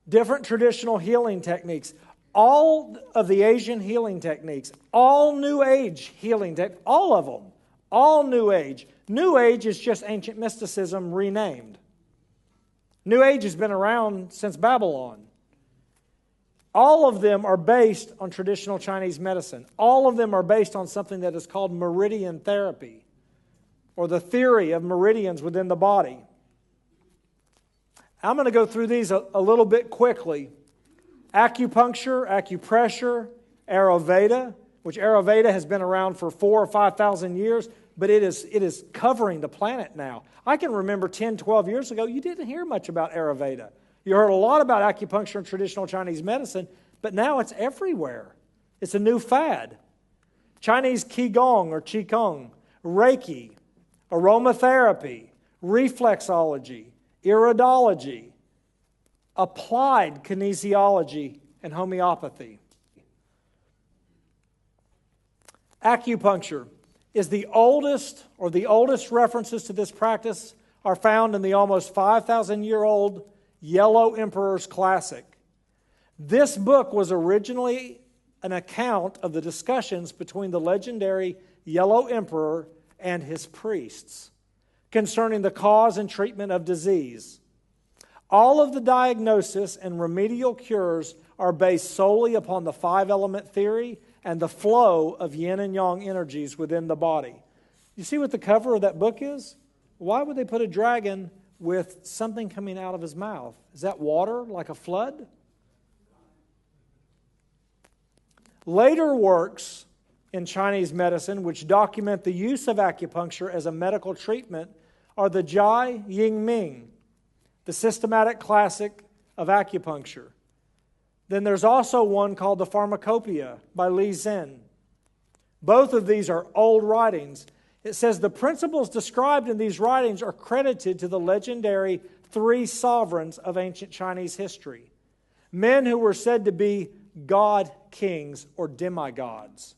different traditional healing techniques, all of the Asian healing techniques, all New Age healing techniques, all of them, all New Age. New Age is just ancient mysticism renamed. New Age has been around since Babylon. All of them are based on traditional Chinese medicine. All of them are based on something that is called meridian therapy, or the theory of meridians within the body. I'm going to go through these a little bit quickly. Acupuncture, acupressure, Ayurveda, which Ayurveda has been around for 4,000 or 5,000 years, but it is covering the planet now. I can remember 10, 12 years ago, you didn't hear much about Ayurveda. You heard a lot about acupuncture and traditional Chinese medicine, but now it's everywhere. It's a new fad. Chinese Qigong or Qigong, Reiki, aromatherapy, reflexology, iridology, applied kinesiology, and homeopathy. Acupuncture is the oldest references to this practice are found in the almost 5,000-year-old Yellow Emperor's Classic. This book was originally an account of the discussions between the legendary Yellow Emperor and his priests concerning the cause and treatment of disease. All of the diagnosis and remedial cures are based solely upon the five-element theory and the flow of yin and yang energies within the body. You see what the cover of that book is? Why would they put a dragon with something coming out of his mouth? Is that water, like a flood? Later works in Chinese medicine, which document the use of acupuncture as a medical treatment, are the Jai Ying Ming, the systematic classic of acupuncture. Then there's also one called the Pharmacopoeia by Li Zhen. Both of these are old writings. It says the principles described in these writings are credited to the legendary three sovereigns of ancient Chinese history, men who were said to be god kings or demigods.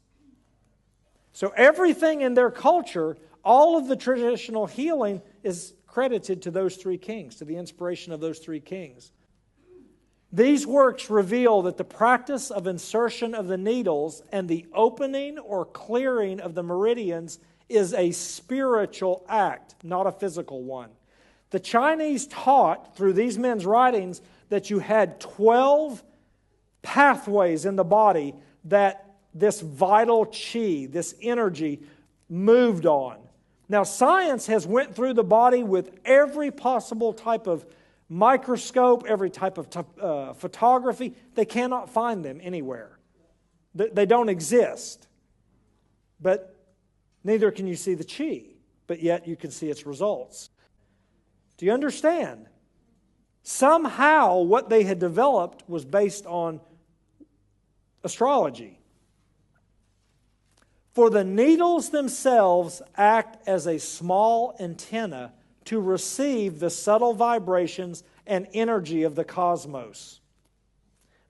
So everything in their culture, all of the traditional healing is credited to those three kings, to the inspiration of those three kings. These works reveal that the practice of insertion of the needles and the opening or clearing of the meridians is a spiritual act, not a physical one. The Chinese taught through these men's writings that you had 12 pathways in the body that this vital chi, this energy, moved on. Now, science has went through the body with every possible type of microscope, every type of photography. They cannot find them anywhere. They don't exist. But neither can you see the chi, but yet you can see its results. Do you understand? Somehow what they had developed was based on astrology. For the needles themselves act as a small antenna to receive the subtle vibrations and energy of the cosmos.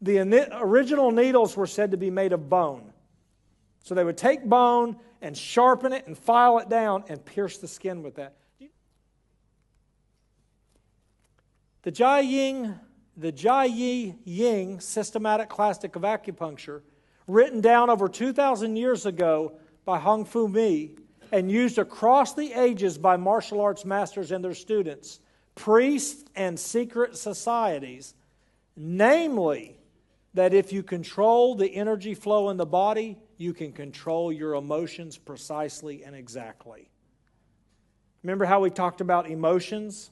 The original needles were said to be made of bone. So they would take bone and sharpen it and file it down and pierce the skin with that. The Jai Yi Ying systematic classic of acupuncture, written down over 2,000 years ago by Hong Fu Mi and used across the ages by martial arts masters and their students, priests and secret societies, namely that if you control the energy flow in the body, you can control your emotions precisely and exactly. Remember how we talked about emotions?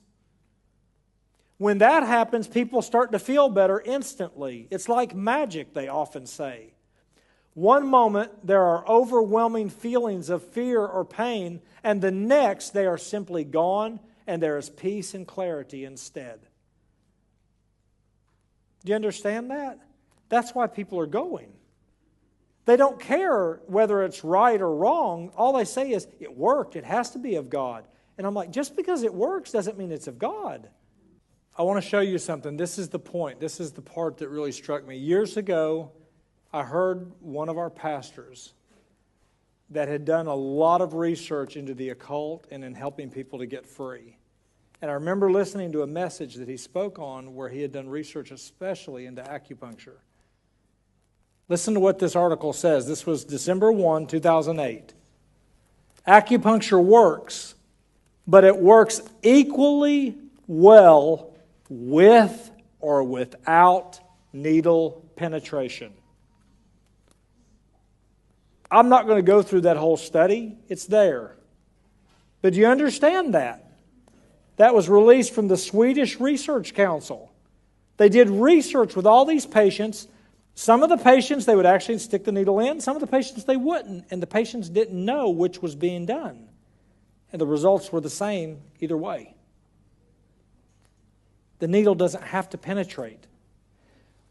When that happens, people start to feel better instantly. It's like magic, they often say. One moment, there are overwhelming feelings of fear or pain, and the next, they are simply gone, and there is peace and clarity instead. Do you understand that? That's why people are going. They don't care whether it's right or wrong. All they say is, it worked. It has to be of God. And I'm like, just because it works doesn't mean it's of God. I want to show you something. This is the point. This is the part that really struck me. Years ago, I heard one of our pastors that had done a lot of research into the occult and in helping people to get free. And I remember listening to a message that he spoke on where he had done research especially into acupuncture. Listen to what this article says. This was December 1, 2008. Acupuncture works, but it works equally well with or without needle penetration. I'm not going to go through that whole study. It's there. But do you understand that? That was released from the Swedish Research Council. They did research with all these patients. Some of the patients, they would actually stick the needle in. Some of the patients, they wouldn't. And the patients didn't know which was being done. And the results were the same either way. The needle doesn't have to penetrate.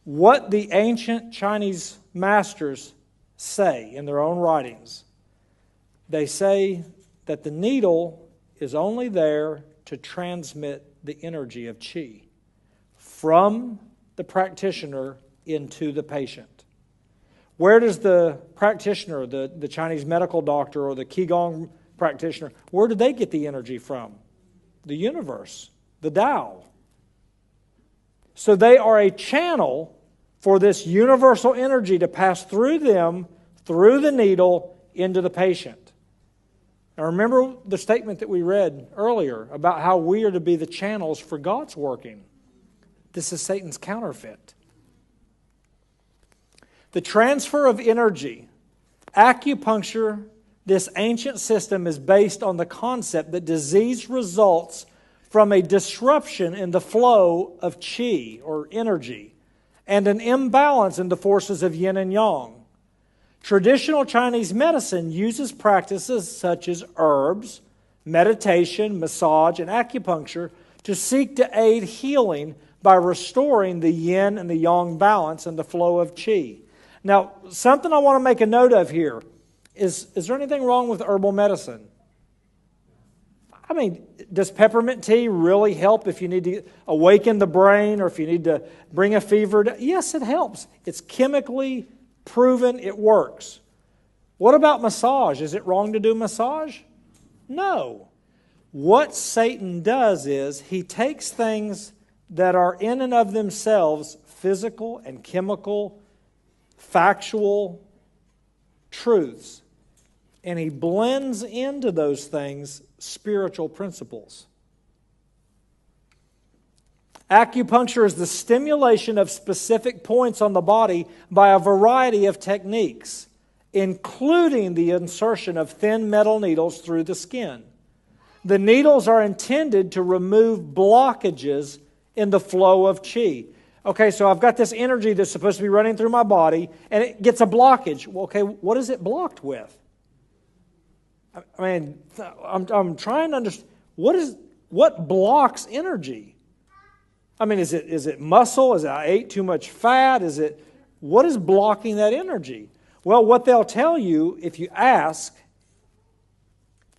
What the ancient Chinese masters say in their own writings, they say that the needle is only there to transmit the energy of qi from the practitioner into the patient. Where does the practitioner, the Chinese medical doctor or the Qigong practitioner, where do they get the energy from? The universe, the Tao. So they are a channel for this universal energy to pass through them, through the needle, into the patient. Now remember the statement that we read earlier about how we are to be the channels for God's working. This is Satan's counterfeit. The transfer of energy. Acupuncture, this ancient system, is based on the concept that disease results from a disruption in the flow of qi, or energy, and an imbalance in the forces of yin and yang. Traditional Chinese medicine uses practices such as herbs, meditation, massage, and acupuncture to seek to aid healing by restoring the yin and the yang balance and the flow of qi. Now, something I want to make a note of here is there anything wrong with herbal medicine? I mean, does peppermint tea really help if you need to awaken the brain or if you need to bring a fever? Yes, it helps. It's chemically proven it works. What about massage? Is it wrong to do massage? No. What Satan does is he takes things that are in and of themselves physical and chemical, factual truths, and he blends into those things spiritual principles. Acupuncture is the stimulation of specific points on the body by a variety of techniques, including the insertion of thin metal needles through the skin. The needles are intended to remove blockages in the flow of qi. Okay, so I've got this energy that's supposed to be running through my body, and it gets a blockage. Well, okay, what is it blocked with? I mean, I'm trying to understand, what blocks energy? I mean, is it muscle? Is it I ate too much fat? What is blocking that energy? Well, what they'll tell you, if you ask,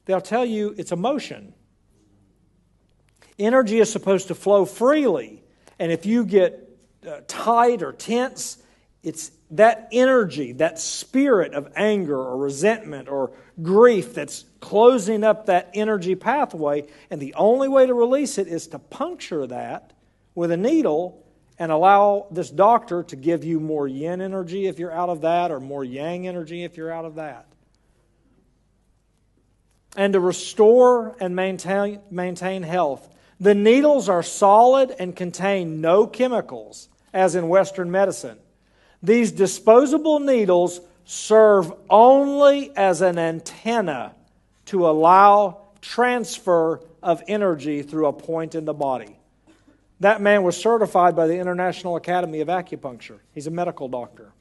they'll tell you it's emotion. Energy is supposed to flow freely. And if you get tight or tense, it's that energy, that spirit of anger or resentment or grief that's closing up that energy pathway. And the only way to release it is to puncture that with a needle and allow this doctor to give you more yin energy if you're out of that, or more yang energy if you're out of that. And to restore and maintain health. The needles are solid and contain no chemicals, as in Western medicine. These disposable needles serve only as an antenna to allow transfer of energy through a point in the body. That man was certified by the International Academy of Acupuncture. He's a medical doctor.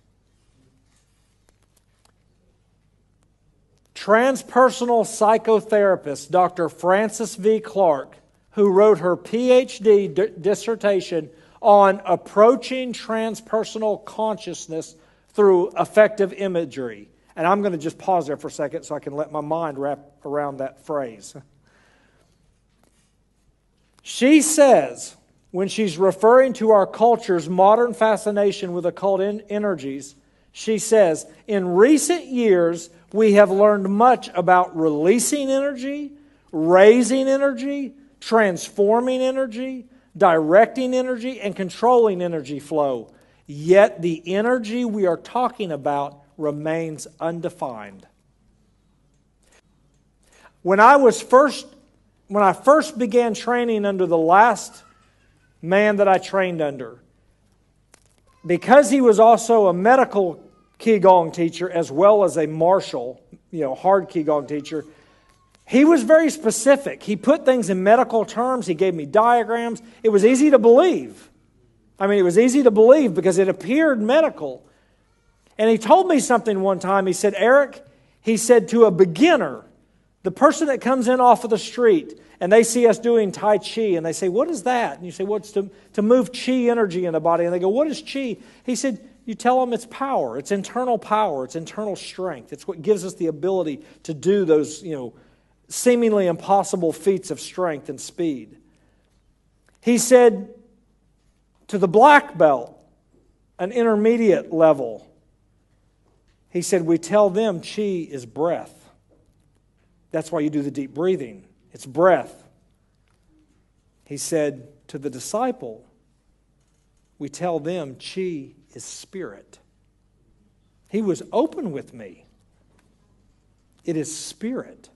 Transpersonal psychotherapist Dr. Frances V. Clark, who wrote her PhD dissertation on approaching transpersonal consciousness through effective imagery. And I'm going to just pause there for a second so I can let my mind wrap around that phrase. She says, when she's referring to our culture's modern fascination with occult energies, she says, in recent years, we have learned much about releasing energy, raising energy, transforming energy, directing energy, and controlling energy flow. Yet the energy we are talking about remains undefined. When I first began training under the last man that I trained under, because he was also a medical Qigong teacher as well as a martial, hard Qigong teacher, he was very specific. He put things in medical terms. He gave me diagrams. It was easy to believe. It was easy to believe because it appeared medical. And he told me something one time. He said, Eric, he said, to a beginner, the person that comes in off of the street and they see us doing Tai Chi and they say, what is that? And you say, well, it's to move Chi energy in the body. And they go, what is Chi? He said, you tell them it's power. It's internal power. It's internal strength. It's what gives us the ability to do those, seemingly impossible feats of strength and speed. He said, to the black belt, an intermediate level, he said, we tell them Chi is breath. That's why you do the deep breathing. It's breath. He said, to the disciple, we tell them Chi is spirit. He was open with me. It is spirit.